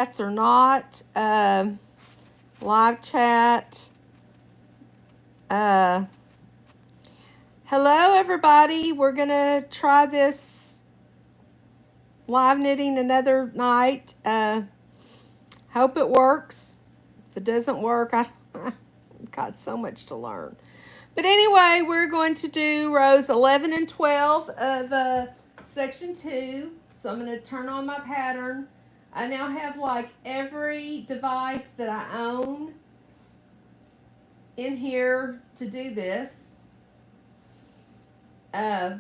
chats or not. Live chat. Uh, Hello, everybody. We're going to try this live knitting another night. Hope it works. If it doesn't work, I've got so much to learn. But anyway, we're going to do rows 11 and 12 of section 2. So I'm going to turn on my pattern. I now have like every device that I own in here to do this,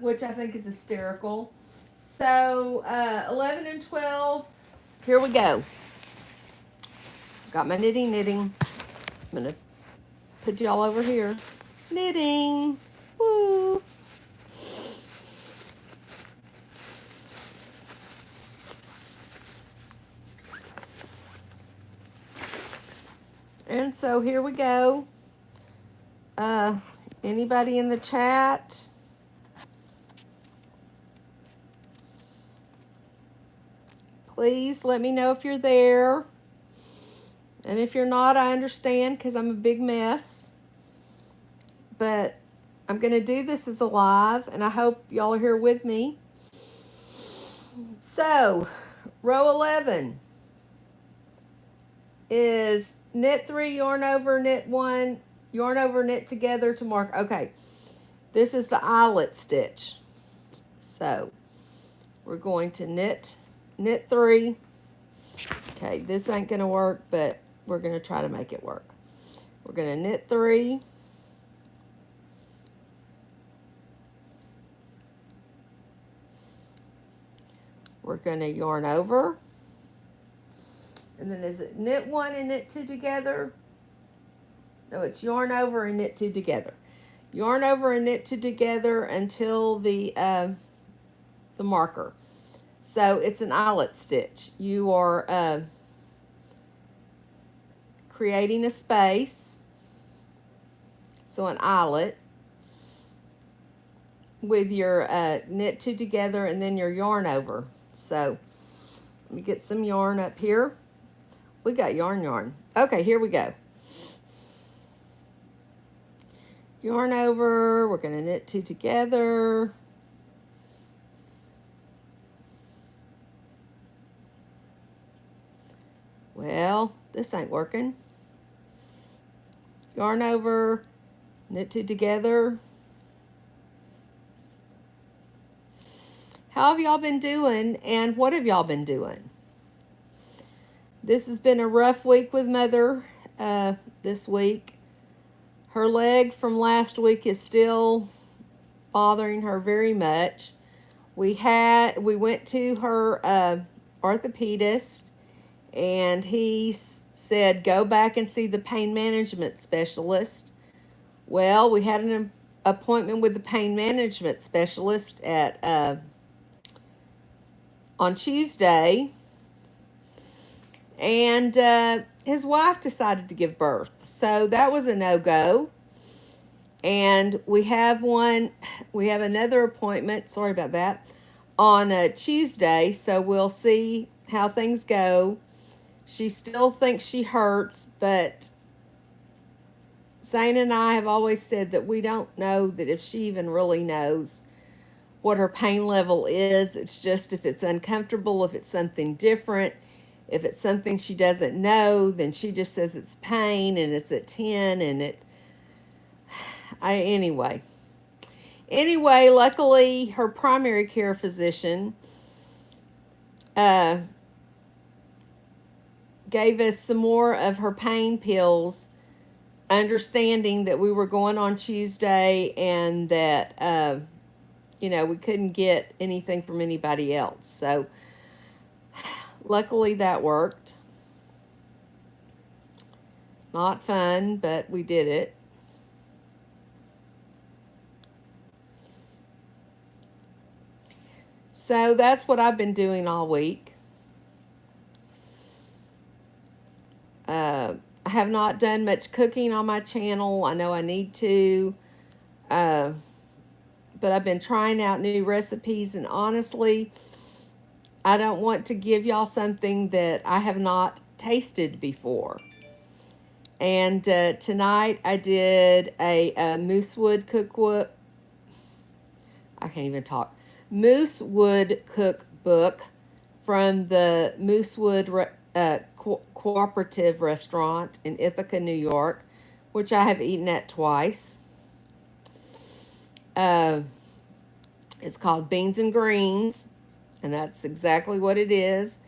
which I think is hysterical. So 11 and 12, here we go. Got my knitting. I'm going to put y'all over here. Knitting. Woo. And so here we go. Anybody in the chat? Please let me know if you're there. And if you're not, I understand because I'm a big mess. But I'm going to do this as a live, and I hope y'all are here with me. So, row 11 is knit 3, yarn over, knit 1, yarn over, knit together to mark. Okay, this is the eyelet stitch. So, we're going to knit 3. Okay, this ain't going to work, but we're going to try to make it work. We're going to knit 3. We're going to yarn over. And then is it knit 1 and knit 2 together? No, it's yarn over and knit 2 together. Yarn over and knit 2 together until the marker. So it's an eyelet stitch. You are creating a space, so an eyelet, with your knit 2 together and then your yarn over. So let me get some yarn up here. We got yarn. Okay, here we go. Yarn over, we're going to knit 2 together. Well, this ain't working. Yarn over, knit 2 together. How have y'all been doing, and what have y'all been doing? This has been a rough week with Mother this week. Her leg from last week is still bothering her very much. We went to her orthopedist, and he said go back and see the pain management specialist. Well, we had an appointment with the pain management specialist at on Tuesday, and his wife decided to give birth, so that was a no-go. And we have another appointment, sorry about that, on Tuesday, so we'll see how things go. She still thinks she hurts, but Zane and I have always said that we don't know that if she even really knows what her pain level is. It's just if it's uncomfortable, if it's something different, if it's something she doesn't know, then she just says it's pain and it's at 10 and anyway, luckily her primary care physician gave us some more of her pain pills, understanding that we were going on Tuesday and that we couldn't get anything from anybody else. So luckily that worked. Not fun, but we did it. So that's what I've been doing all week. I have not done much cooking on my channel. I know I need to. But I've been trying out new recipes, and honestly, I don't want to give y'all something that I have not tasted before. And tonight I did a moosewood cookbook. I can't even talk. Moosewood cookbook from the Moosewood Cooperative Restaurant in Ithaca, New York, which I have eaten at twice. Uh, it's called Beans and Greens, and that's exactly what it is.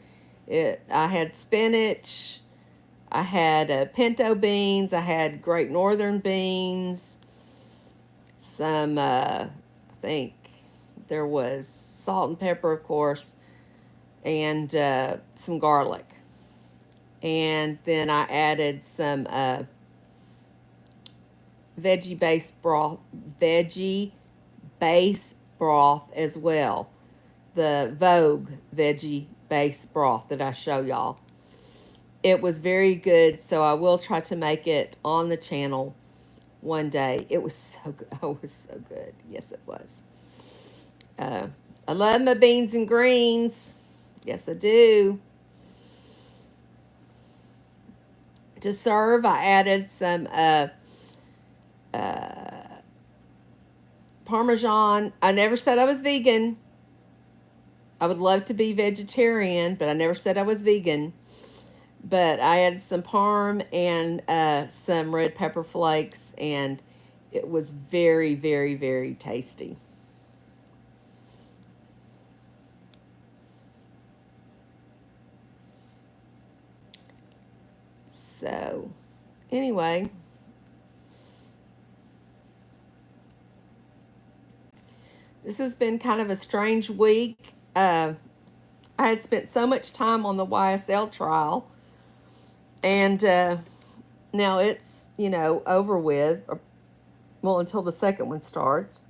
I had spinach, I had pinto beans, I had Great Northern beans, some, I think there was salt and pepper, of course, and some garlic. And then I added some veggie base broth as well. The Vogue veggie base broth that I show y'all. It was very good, so I will try to make it on the channel one day. It was so good. Oh, it was so good. Yes, it was. I love my beans and greens. Yes, I do. To serve, I added some Parmesan. I never said I was vegan. I would love to be vegetarian, but I never said I was vegan. But I added some parm and some red pepper flakes, and it was very, very, very tasty. So, anyway, this has been kind of a strange week. I had spent so much time on the YSL trial, and now it's, over with, well, until the second one starts.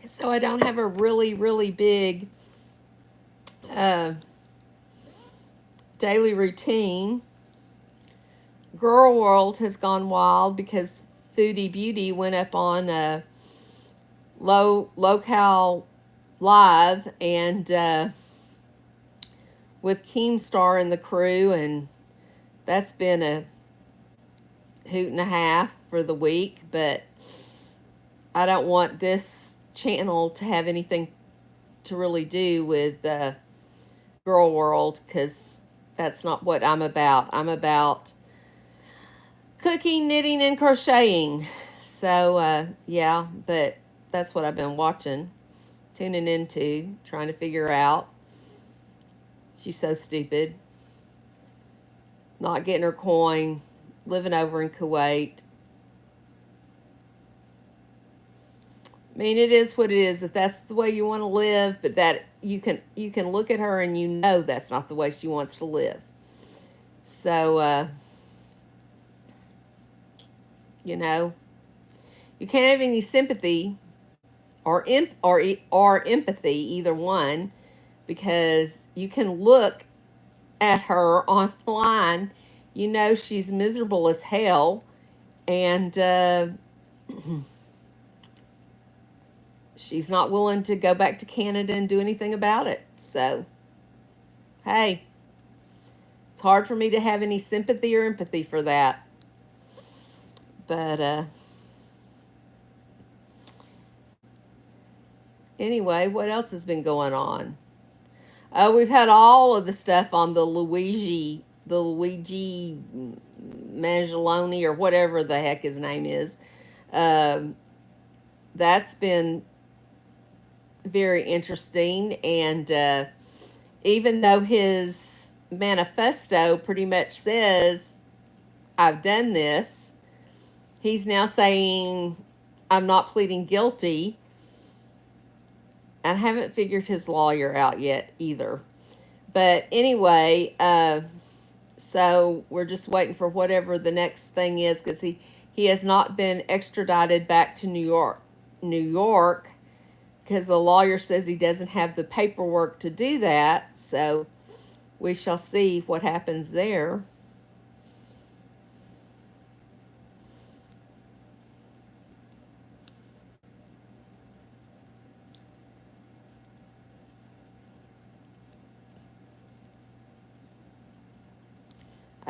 So I don't have a really, really big uh, daily routine. Girl World has gone wild because Foodie Beauty went up on Local Live and with Keemstar and the crew, and that's been a hoot and a half for the week. But I don't want this channel to have anything to really do with Girl World, because that's not what I'm about. I'm about cooking, knitting, and crocheting. So, yeah, but that's what I've been watching, tuning into, trying to figure out. She's so stupid. Not getting her coin, living over in Kuwait. I mean, it is what it is. If that's the way you want to live, but that you can look at her and you know that's not the way she wants to live. So, you know, you can't have any sympathy or empathy, either one, because you can look at her online. You know she's miserable as hell, and she's not willing to go back to Canada and do anything about it. So, hey, it's hard for me to have any sympathy or empathy for that. But anyway, what else has been going on? We've had all of the stuff on the Luigi Mangeloni, or whatever the heck his name is. That's been very interesting, and even though his manifesto pretty much says, I've done this, he's now saying, I'm not pleading guilty. I haven't figured his lawyer out yet either. But anyway, so we're just waiting for whatever the next thing is, because he has not been extradited back to New York, because the lawyer says he doesn't have the paperwork to do that. So we shall see what happens there.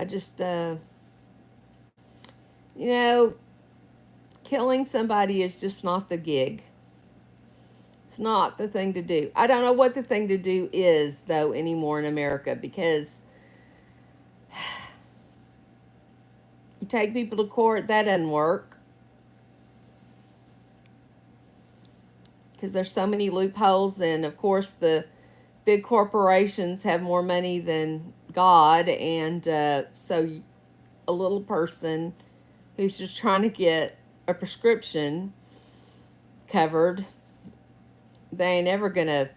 I just, you know, killing somebody is just not the gig. It's not the thing to do. I don't know what the thing to do is, though, anymore in America, because you take people to court, that doesn't work. Because there's so many loopholes, and of course, the big corporations have more money than God, and so a little person who's just trying to get a prescription covered, they ain't ever gonna,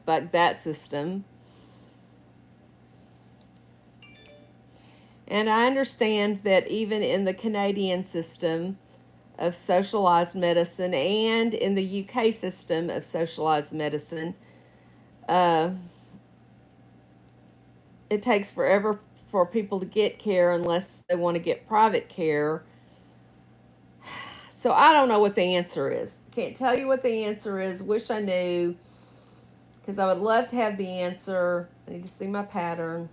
buck that system. And I understand that even in the Canadian system of socialized medicine and in the UK system of socialized medicine, uh, it takes forever for people to get care unless they want to get private care. So I don't know what the answer is. Can't tell you what the answer is. Wish I knew, because I would love to have the answer. I need to see my pattern.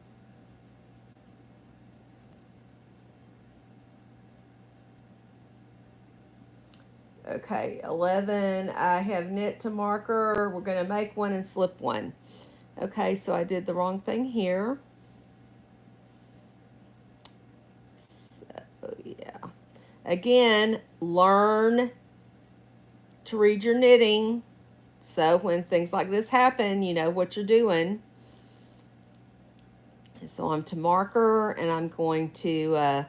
Okay, 11. I have knit to marker. We're going to make one and slip one. Okay, so I did the wrong thing here. So, yeah. Again, learn to read your knitting. So when things like this happen, you know what you're doing. So I'm to marker, and I'm going to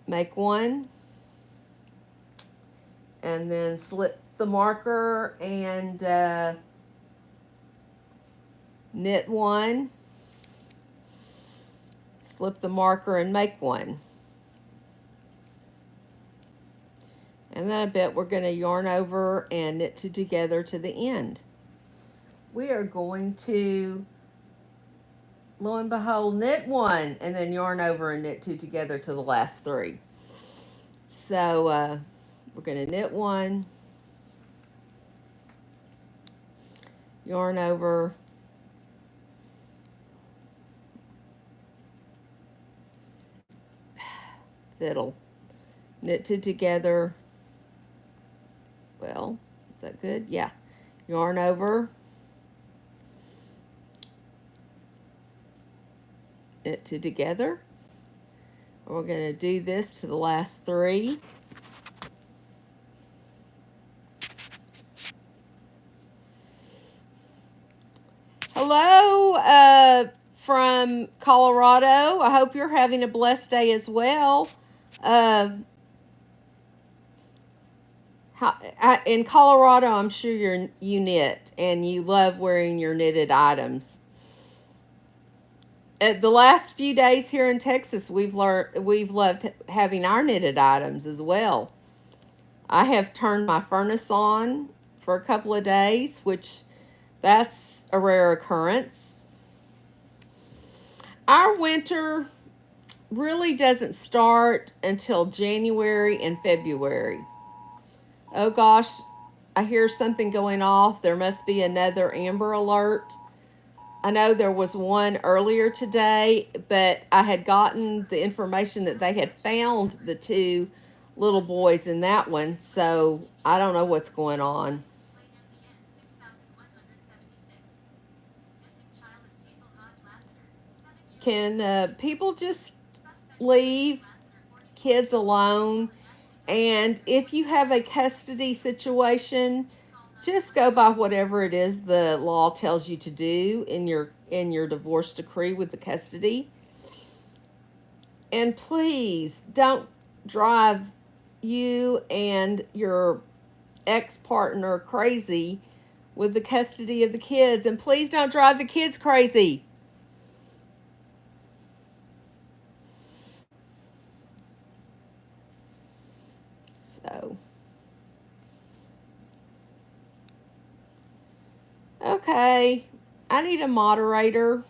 make one, and then slip the marker and knit one, slip the marker and make one. And then I bet we're going to yarn over and knit two together to the end. We are going to, lo and behold, knit one and then yarn over and knit two together to the last three. So we're going to knit one, yarn over, fiddle, knit two together. Well, is that good? Yeah. Yarn over, knit two together. We're going to do this to the last three. Hello from Colorado. I hope you're having a blessed day as well. In Colorado, I'm sure you knit and you love wearing your knitted items. The last few days here in Texas, we've loved having our knitted items as well. I have turned my furnace on for a couple of days, which that's a rare occurrence. Our winter really doesn't start until January and February. Oh gosh, I hear something going off. There must be another Amber Alert. I know there was one earlier today, but I had gotten the information that they had found the two little boys in that one, so I don't know what's going on. Can people just leave kids alone? And if you have a custody situation, just go by whatever it is the law tells you to do in your divorce decree with the custody. And please don't drive you and your ex-partner crazy with the custody of the kids, and please don't drive the kids crazy. So okay, I need a moderator.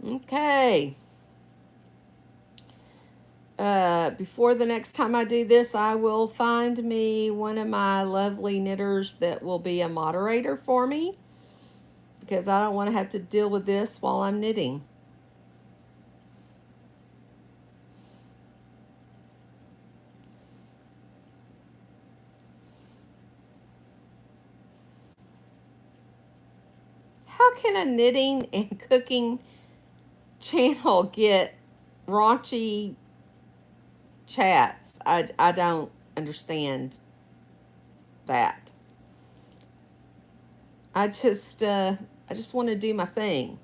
Okay. Before the next time I do this, I will find me one of my lovely knitters that will be a moderator for me, because I don't want to have to deal with this while I'm knitting. How can a knitting and cooking channel get raunchy chats? I don't understand that. I just want to do my thing.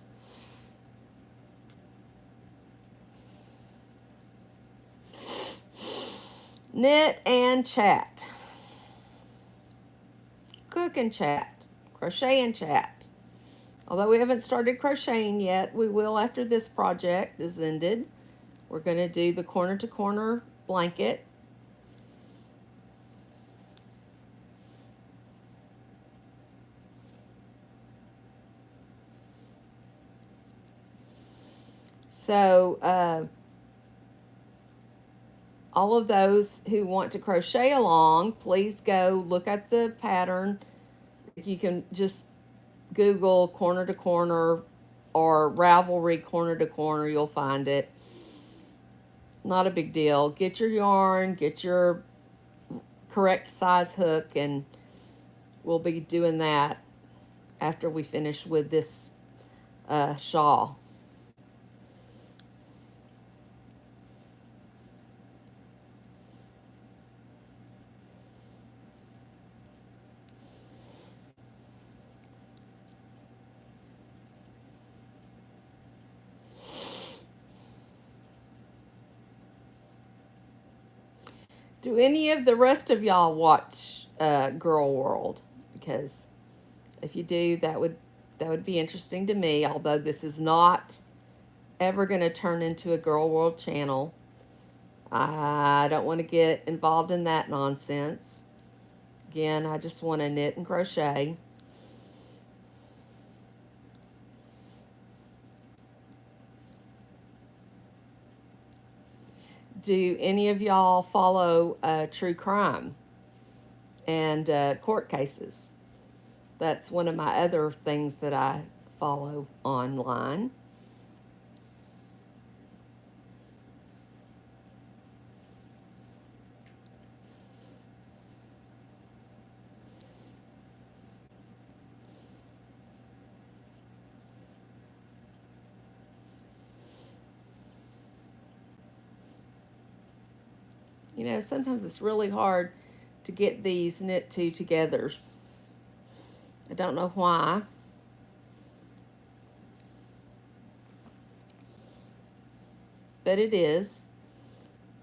Knit and chat. Cook and chat. Crochet and chat. Although we haven't started crocheting yet, we will after this project is ended. We're going to do the corner to corner blanket. So, all of those who want to crochet along, please go look at the pattern. You can just Google corner to corner or Ravelry corner to corner, you'll find it. Not a big deal. Get your yarn, get your correct size hook, and we'll be doing that after we finish with this shawl. Do any of the rest of y'all watch Girl World? Because if you do, that would be interesting to me. Although this is not ever going to turn into a Girl World channel, I don't want to get involved in that nonsense. Again, I just want to knit and crochet. Do any of y'all follow true crime and court cases? That's one of my other things that I follow online. You know, sometimes it's really hard to get these knit two togethers. I don't know why, but it is.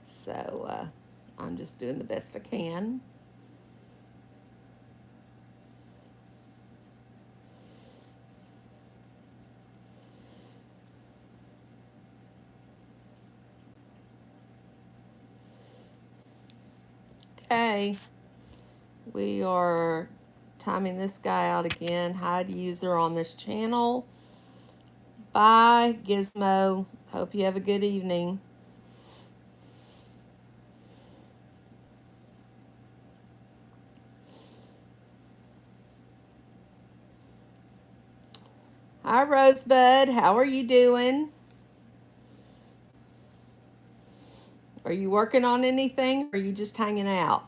So I'm just doing the best I can. Okay, we are timing this guy out again. Hide user on this channel. Bye, Gizmo. Hope you have a good evening. Hi, Rosebud. How are you doing? Are you working on anything, or are you just hanging out?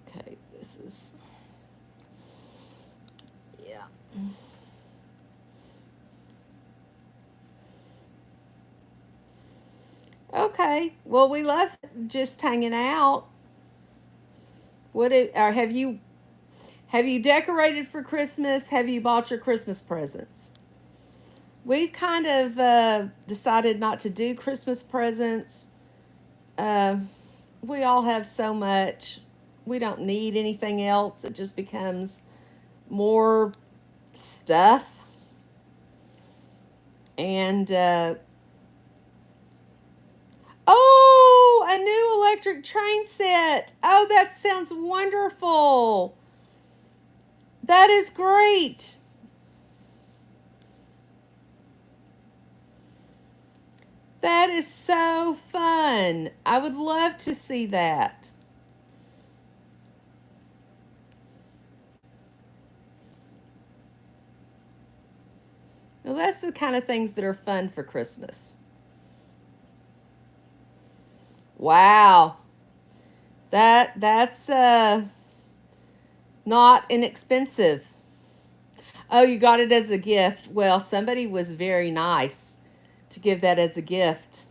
Okay, this is, yeah. Okay, well, we love just hanging out. Or have you decorated for Christmas? Have you bought your Christmas presents? We've kind of decided not to do Christmas presents. Uh, we all have so much. We don't need anything else. It just becomes more stuff. And, oh, a new electric train set. Oh, that sounds wonderful. That is great. That is so fun. I would love to see that. Now, that's the kind of things that are fun for Christmas. Wow. That's not inexpensive. Oh, you got it as a gift. Well, somebody was very nice to give that as a gift.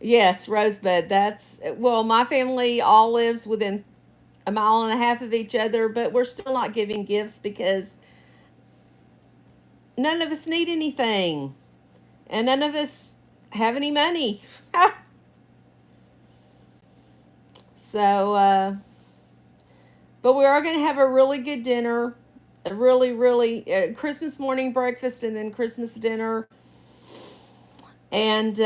Yes, Rosebud. That's well, my family all lives within a mile and a half of each other, but we're still not giving gifts because none of us need anything and none of us have any money. So, but we are going to have a really good dinner, a really Christmas morning breakfast and then Christmas dinner. And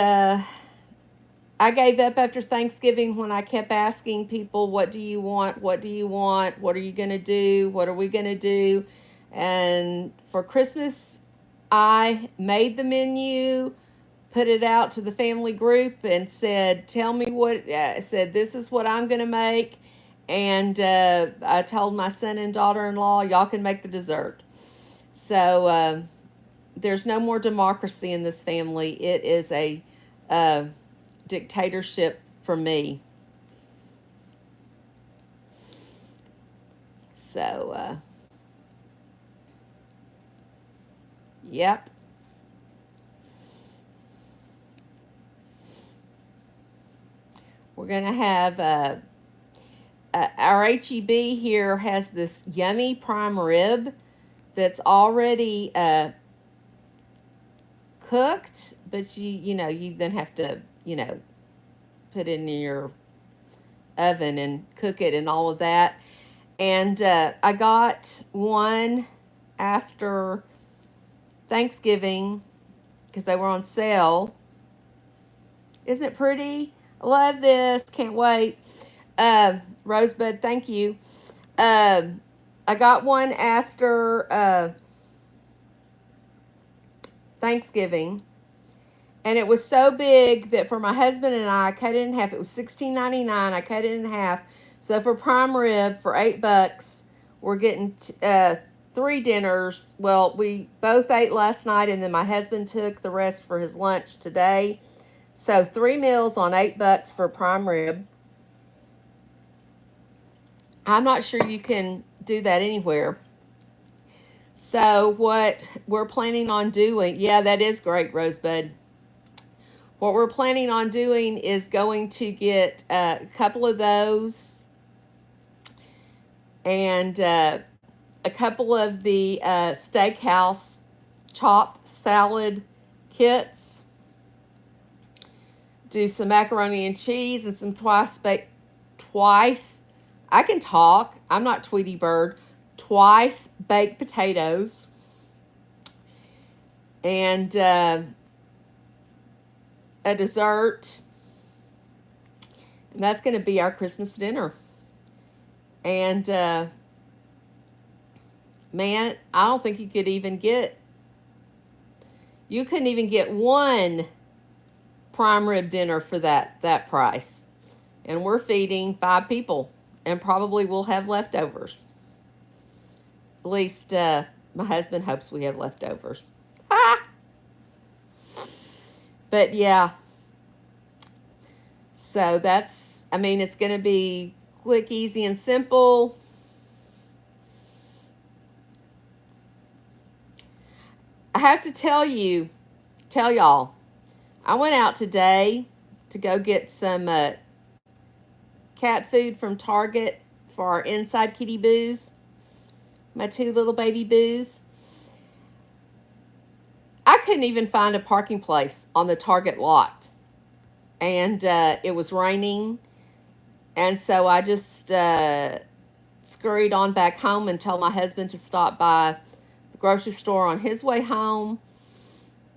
I gave up after Thanksgiving when I kept asking people, what do you want? What do you want? What are you going to do? What are we going to do? And for Christmas, I made the menu, put it out to the family group, and said, tell me what, I said, this is what I'm going to make. And I told my son and daughter in law, y'all can make the dessert. So there's no more democracy in this family. It is a dictatorship for me. So, yep. We're going to have our HEB here has this yummy prime rib that's already cooked, but you then have to put it in your oven and cook it and all of that. And I got one after Thanksgiving because they were on sale. Isn't it pretty? I love this. Can't wait. Rosebud, thank you. I got one after Thanksgiving, and it was so big that for my husband and I cut it in half. It was $16.99. I cut it in half. So for prime rib for $8, we're getting three dinners. Well, we both ate last night, and then my husband took the rest for his lunch today. So 3 meals on $8 for prime rib. I'm not sure you can do that anywhere. So what we're planning on doing, yeah, that is great, Rosebud. What we're planning on doing is going to get a couple of those and a couple of the steakhouse chopped salad kits. Do some macaroni and cheese and some twice. I can talk. I'm not Tweety Bird. Twice baked potatoes. And a dessert. And that's going to be our Christmas dinner. And man, I don't think you couldn't even get one prime rib dinner for that price. And we're feeding 5 people, and probably we'll have leftovers. At least my husband hopes we have leftovers. But yeah. So it's going to be quick, easy, and simple. I have to tell y'all, I went out today to go get some cat food from Target for our inside kitty boos, my 2 little baby boos. I couldn't even find a parking place on the Target lot. And it was raining. And so I just scurried on back home and told my husband to stop by the grocery store on his way home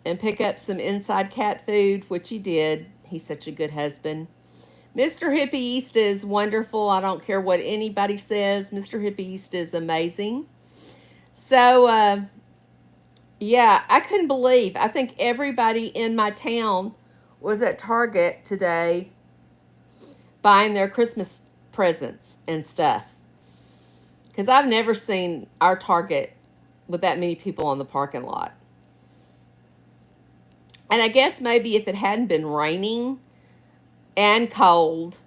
and pick up some inside cat food, which he did. He's such a good husband. Mr. Hippieista is wonderful. I don't care what anybody says. Mr. Hippieista is amazing. So, yeah, I couldn't believe. I think everybody in my town was at Target today buying their Christmas presents and stuff. Because I've never seen our Target with that many people on the parking lot. And I guess maybe if it hadn't been raining and cold,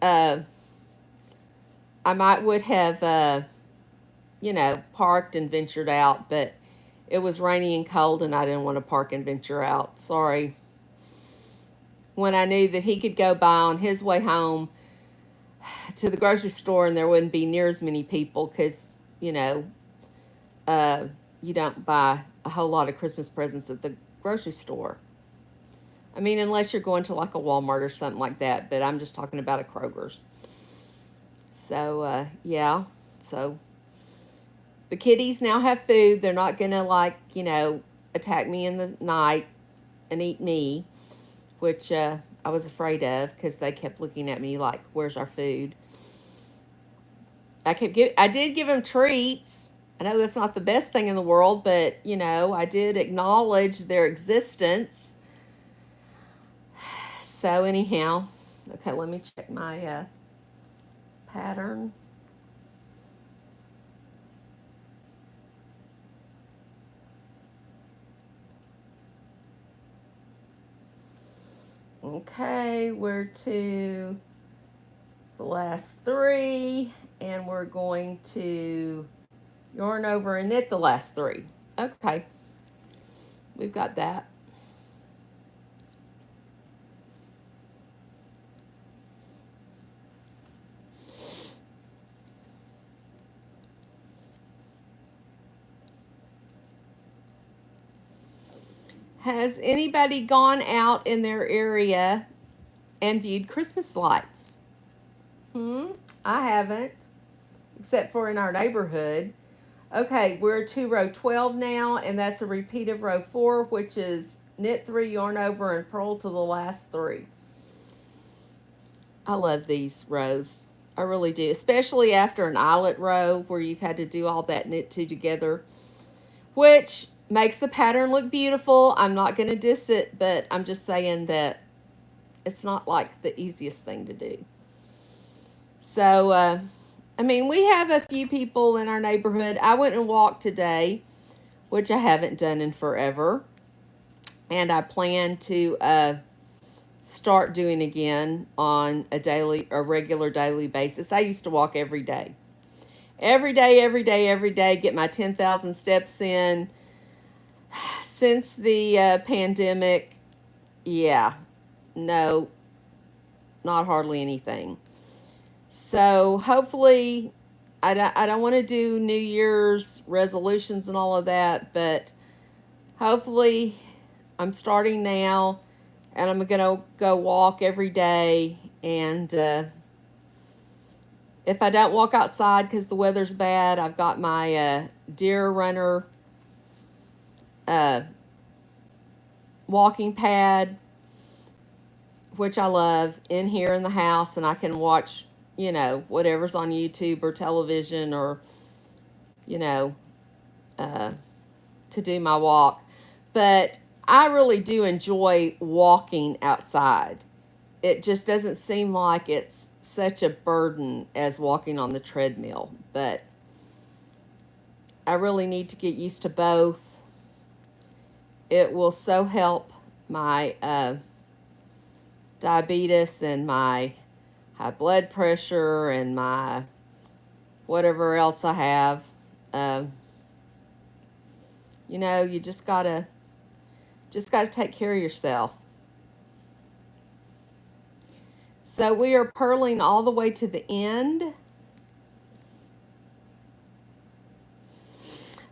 uh, I might would have, parked and ventured out. But it was rainy and cold, and I didn't want to park and venture out. Sorry. When I knew that he could go by on his way home to the grocery store and there wouldn't be near as many people because, uh, you don't buy a whole lot of Christmas presents at the grocery store. I mean, unless you're going to like a Walmart or something like that, but I'm just talking about a Kroger's. So, yeah. So, the kitties now have food. They're not going to, attack me in the night and eat me, which I was afraid of because they kept looking at me like, where's our food? I did give them treats. I know that's not the best thing in the world, but, I did acknowledge their existence. So, anyhow, okay, let me check my pattern. Okay, we're to the last three, and we're going to yarn over and knit the last three. Okay, we've got that. Has anybody gone out in their area and viewed Christmas lights? I haven't, except for in our neighborhood. Okay, we're to row 12 now, and that's a repeat of row 4, which is knit 3, yarn over, and purl to the last 3. I love these rows. I really do, especially after an eyelet row where you've had to do all that knit 2 together, which makes the pattern look beautiful. I'm not going to diss it, but I'm just saying that it's not like the easiest thing to do. So, I mean, we have a few people in our neighborhood. I went and walked today, which I haven't done in forever. And I plan to start doing again on a regular daily basis. I used to walk every day. Every day, every day, every day, get my 10,000 steps in. Since the pandemic, yeah, no, not hardly anything. So hopefully, I don't want to do New Year's resolutions and all of that, but hopefully I'm starting now and I'm going to go walk every day. And if I don't walk outside because the weather's bad, I've got my Deer Runner uh, walking pad, which I love, in here in the house, and I can watch, whatever's on YouTube or television or, you know, uh, to do my walk. But I really do enjoy walking outside. It just doesn't seem like it's such a burden as walking on the treadmill. But I really need to get used to both. It will so help my diabetes and my high blood pressure and my whatever else I have. Um, you just gotta take care of yourself. So we are purling all the way to the end.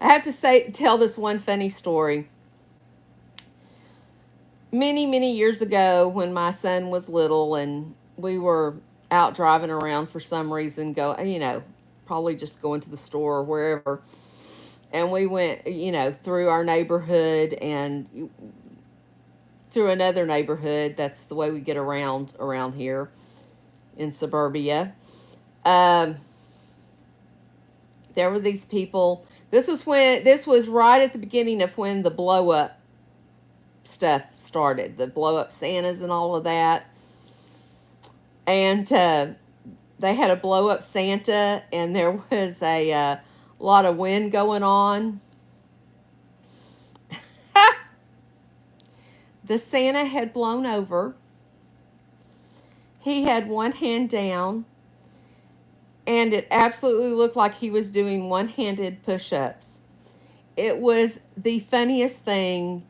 I have to tell this one funny story. Many, many years ago when my son was little and we were out driving around for some reason, probably just going to the store or wherever. And we went, through our neighborhood and through another neighborhood. That's the way we get around here in suburbia. Um, there were these people. This was right at the beginning of when the blow up stuff started, the blow up Santas and all of that. And they had a blow up Santa, and there was a lot of wind going on. The Santa had blown over. He had one hand down, and it absolutely looked like he was doing one-handed push-ups. It was the funniest thing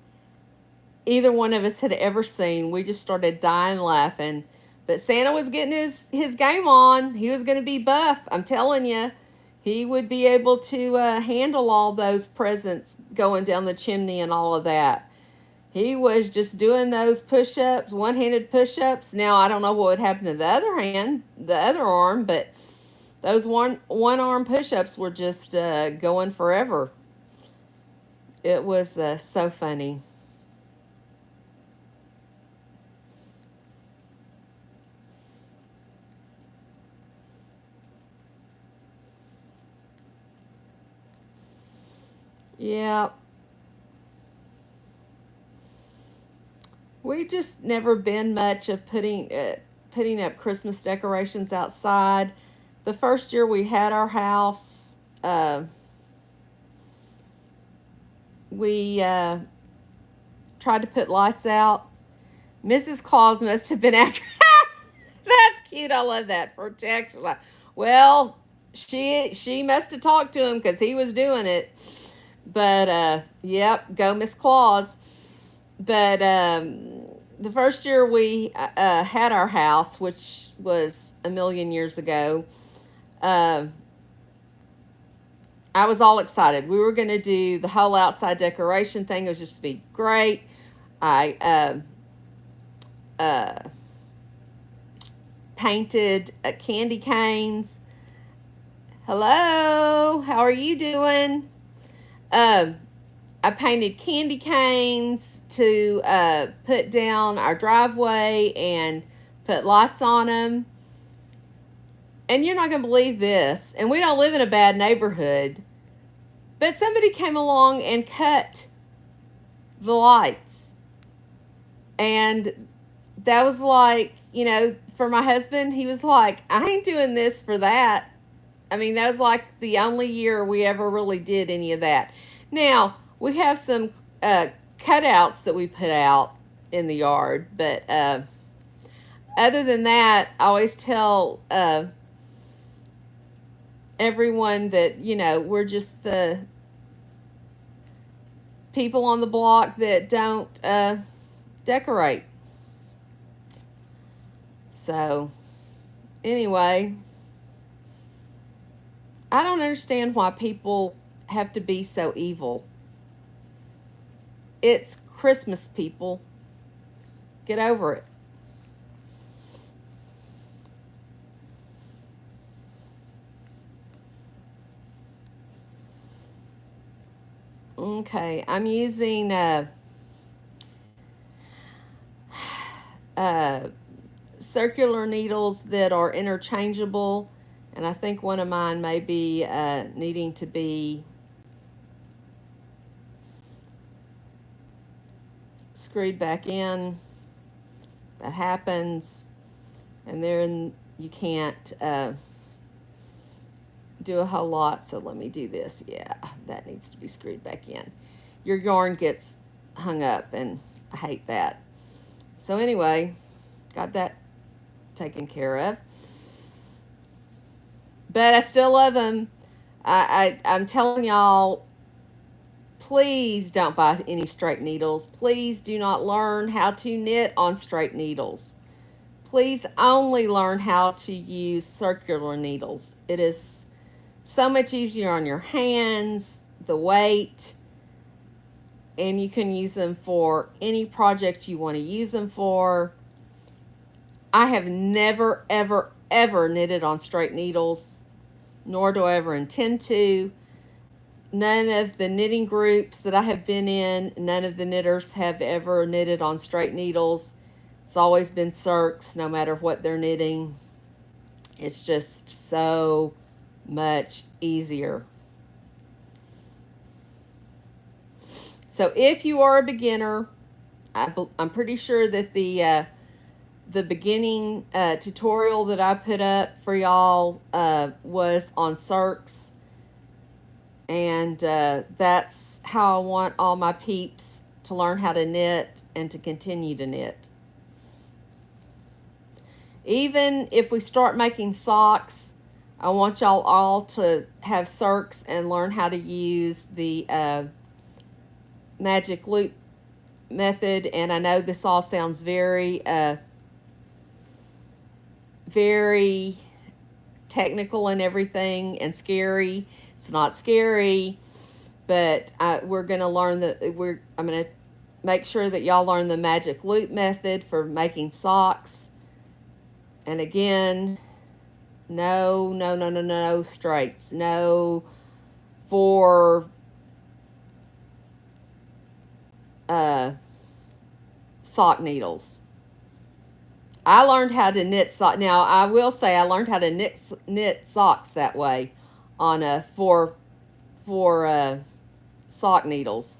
either one of us had ever seen. We just started dying laughing. But Santa was getting his game on. He was going to be buff. I'm telling you, he would be able to handle all those presents going down the chimney and all of that. He was just doing those push-ups, one-handed push-ups. Now, I don't know what would happen to the other hand, the other arm, but those one-arm push-ups were just going forever. It was so funny. Yeah, we just never been much of putting up Christmas decorations outside. The first year we had our house, we tried to put lights out. Mrs. Claus must have been after. That's cute. I love that for text. Well, she must have talked to him because he was doing it. But yep, go Miss Claus. But the first year we had our house, which was a million years ago, uh, I was all excited. We were going to do the whole outside decoration thing. It was just to be great. I uh, painted candy canes. Hello, how are you doing? Um, I painted candy canes to put down our driveway and put lights on them. And you're not going to believe this. And we don't live in a bad neighborhood. But somebody came along and cut the lights. And that was like, for my husband, he was like, I ain't doing this for that. I mean, that was like the only year we ever really did any of that. Now, we have some cutouts that we put out in the yard, but other than that, I always tell everyone that, we're just the people on the block that don't decorate. So, anyway, I don't understand why people have to be so evil. It's Christmas, people. Get over it. Okay, I'm using uh, circular needles that are interchangeable, and I think one of mine may be needing to be screwed back in. That happens, and then you can't do a whole lot. So let me do this. Yeah, that needs to be screwed back in. Your yarn gets hung up, and I hate that. So anyway, got that taken care of. But I still love them. I'm telling y'all, please don't buy any straight needles. Please do not learn how to knit on straight needles. Please only learn how to use circular needles. It is so much easier on your hands, the weight, and you can use them for any project you want to use them for. I have never, ever, ever knitted on straight needles, nor do I ever intend to. None of the knitting groups that I have been in, none of the knitters have ever knitted on straight needles. It's always been circs, no matter what they're knitting. It's just so much easier. So if you are a beginner, I'm pretty sure that the beginning tutorial that I put up for y'all was on circs. And that's how I want all my peeps to learn how to knit and to continue to knit. Even if we start making socks, I want y'all all to have circs and learn how to use the magic loop method. And I know this all sounds very very technical and everything and scary. It's not scary, but we're going to learn I'm going to make sure that y'all learn the magic loop method for making socks. And again, no straights. No for sock needles. I learned how to knit socks. Now, I will say I learned how to knit socks that way on for sock needles.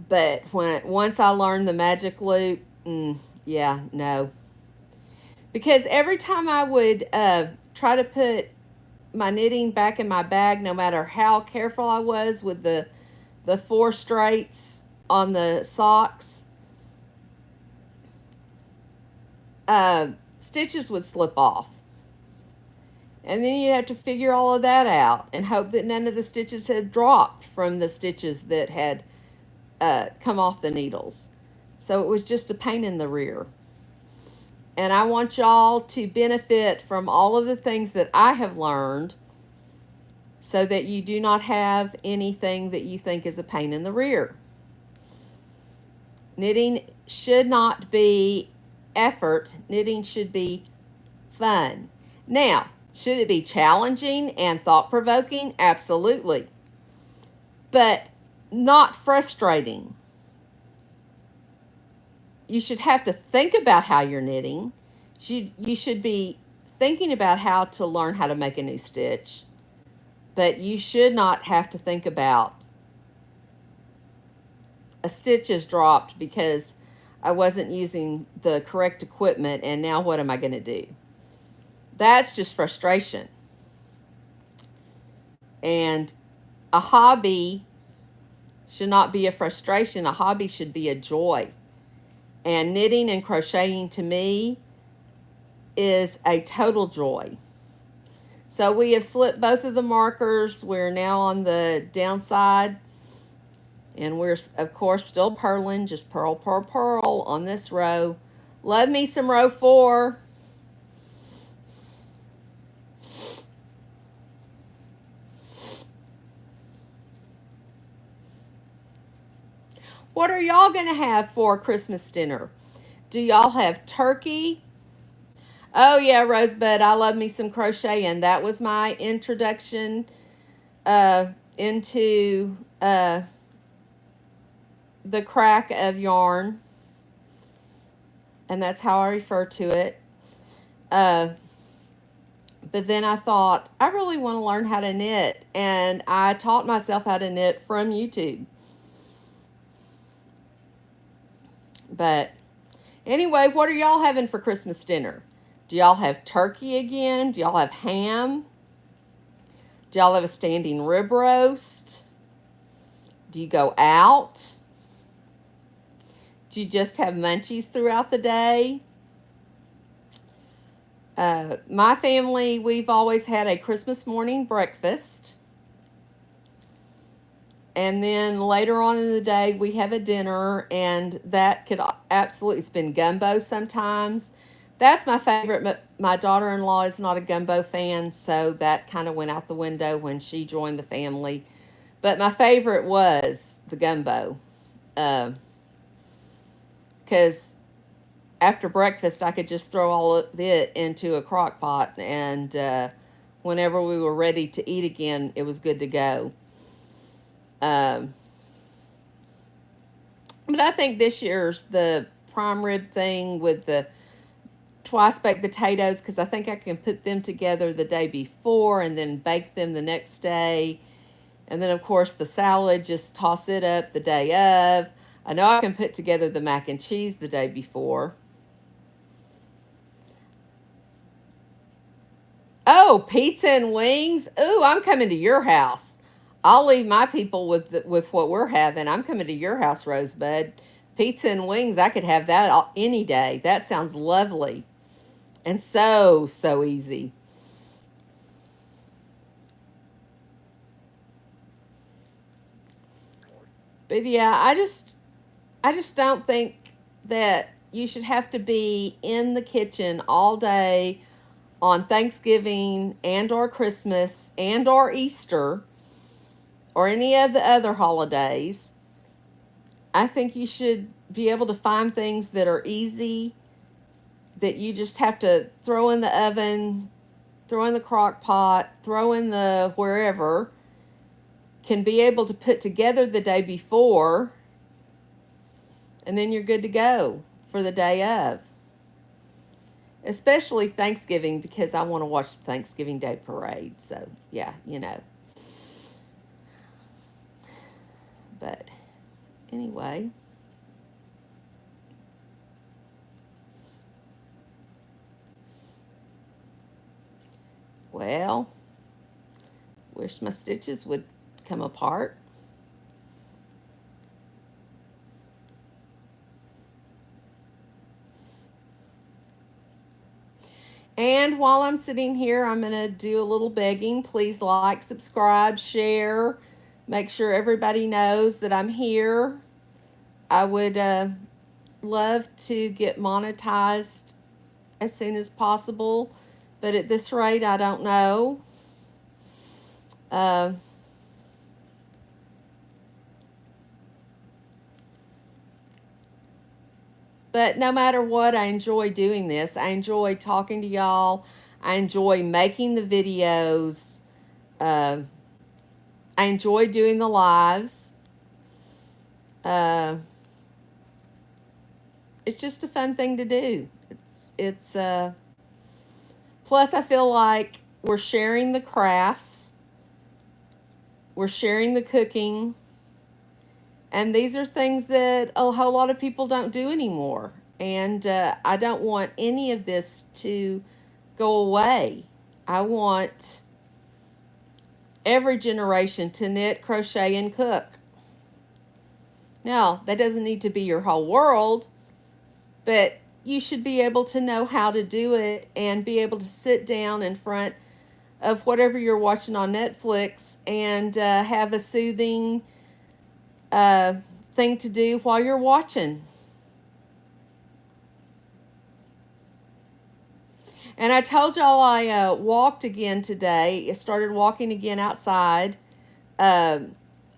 But once I learned the magic loop, yeah, no. Because every time I would try to put my knitting back in my bag, no matter how careful I was with the 4 straights on the socks, stitches would slip off. And then you have to figure all of that out and hope that none of the stitches had dropped from the stitches that had come off the needles. So it was just a pain in the rear. And I want y'all to benefit from all of the things that I have learned so that you do not have anything that you think is a pain in the rear. Knitting should not be effort. Knitting should be fun. Now, should it be challenging and thought-provoking? Absolutely. But not frustrating. You should have to think about how you're knitting. You should be thinking about how to learn how to make a new stitch. But you should not have to think about a stitch is dropped because I wasn't using the correct equipment and now what am I going to do? That's just frustration. And a hobby should not be a frustration. A hobby should be a joy. And knitting and crocheting to me is a total joy. So we have slipped both of the markers. We're now on the downside. And we're, of course, still purling. Just purl, purl, purl on this row. Love me some row 4. What are y'all going to have for Christmas dinner? Do y'all have turkey? Oh, yeah, Rosebud, I love me some crocheting. That was my introduction into the crack of yarn. And that's how I refer to it. But then I thought, I really want to learn how to knit. And I taught myself how to knit from YouTube. But anyway, what are y'all having for Christmas dinner? Do y'all have turkey again? Do y'all have ham? Do y'all have a standing rib roast? Do you go out? Do you just have munchies throughout the day? My family, we've always had a Christmas morning breakfast. And then later on in the day, we have a dinner, and that could absolutely, it's been gumbo sometimes. That's my favorite. My daughter-in-law is not a gumbo fan, so that kind of went out the window when she joined the family. But my favorite was the gumbo. Because after breakfast, I could just throw all of it into a crock pot, and whenever we were ready to eat again, it was good to go. Um, but I think this year's the prime rib thing with the twice baked potatoes, because I think I can put them together the day before and then bake them the next day. And then, of course, the salad, just toss it up the day of. I know I can put together the mac and cheese the day before. Oh, pizza and wings. Ooh, I'm coming to your house. I'll leave my people with what we're having. I'm coming to your house, Rosebud. Pizza and wings, I could have that any day. That sounds lovely and so easy. But yeah, I just don't think that you should have to be in the kitchen all day on Thanksgiving and or Christmas and or Easter or any of the other holidays. I think you should be able to find things that are easy, that you just have to throw in the oven, throw in the crock pot, throw in the wherever, can be able to put together the day before, and then you're good to go for the day of. Especially Thanksgiving, because I want to watch the Thanksgiving Day parade. So, yeah, But anyway, well, wish my stitches would come apart. And while I'm sitting here, I'm going to do a little begging. Please like, subscribe, share. Make sure everybody knows that I'm here. I would love to get monetized as soon as possible, but at this rate, I don't know. Uh, but no matter what, I enjoy doing this. I enjoy talking to y'all. I enjoy making the videos. Uh, I enjoy doing the lives. Uh, it's just a fun thing to do. It's plus I feel like we're sharing the crafts, we're sharing the cooking, and these are things that a whole lot of people don't do anymore. And I don't want any of this to go away. I want every generation to knit, crochet, and cook. Now, that doesn't need to be your whole world, but you should be able to know how to do it and be able to sit down in front of whatever you're watching on Netflix and have a soothing uh, thing to do while you're watching. And I told y'all I walked again today. I started walking again outside.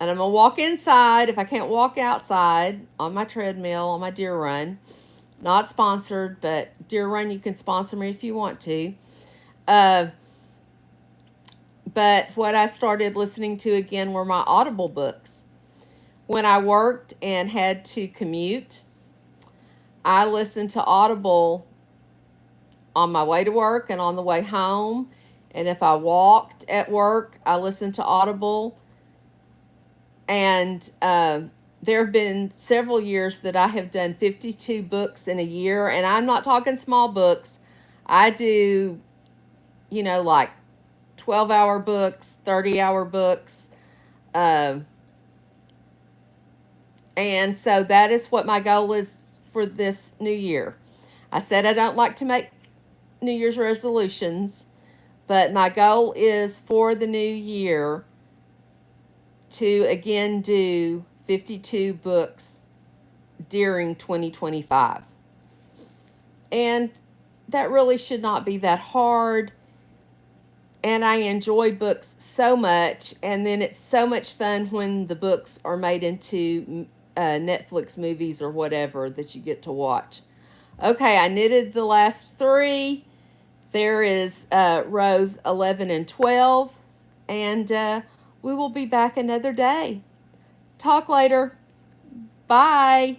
And I'm going to walk inside if I can't walk outside on my treadmill, on my deer run. Not sponsored, but deer run, you can sponsor me if you want to. Uh, but what I started listening to again were my Audible books. When I worked and had to commute, I listened to Audible on my way to work and on the way home. And if I walked at work, I listened to Audible. And there have been several years that I have done 52 books in a year. And I'm not talking small books. I do, like 12-hour books, 30-hour books. And so that is what my goal is for this new year. I said I don't like to make New Year's resolutions, but my goal is for the new year to again do 52 books during 2025. And that really should not be that hard. And I enjoy books so much. And then it's so much fun when the books are made into Netflix movies or whatever that you get to watch. Okay, I knitted the last 3. There is rows 11 and 12. And we will be back another day. Talk later. Bye.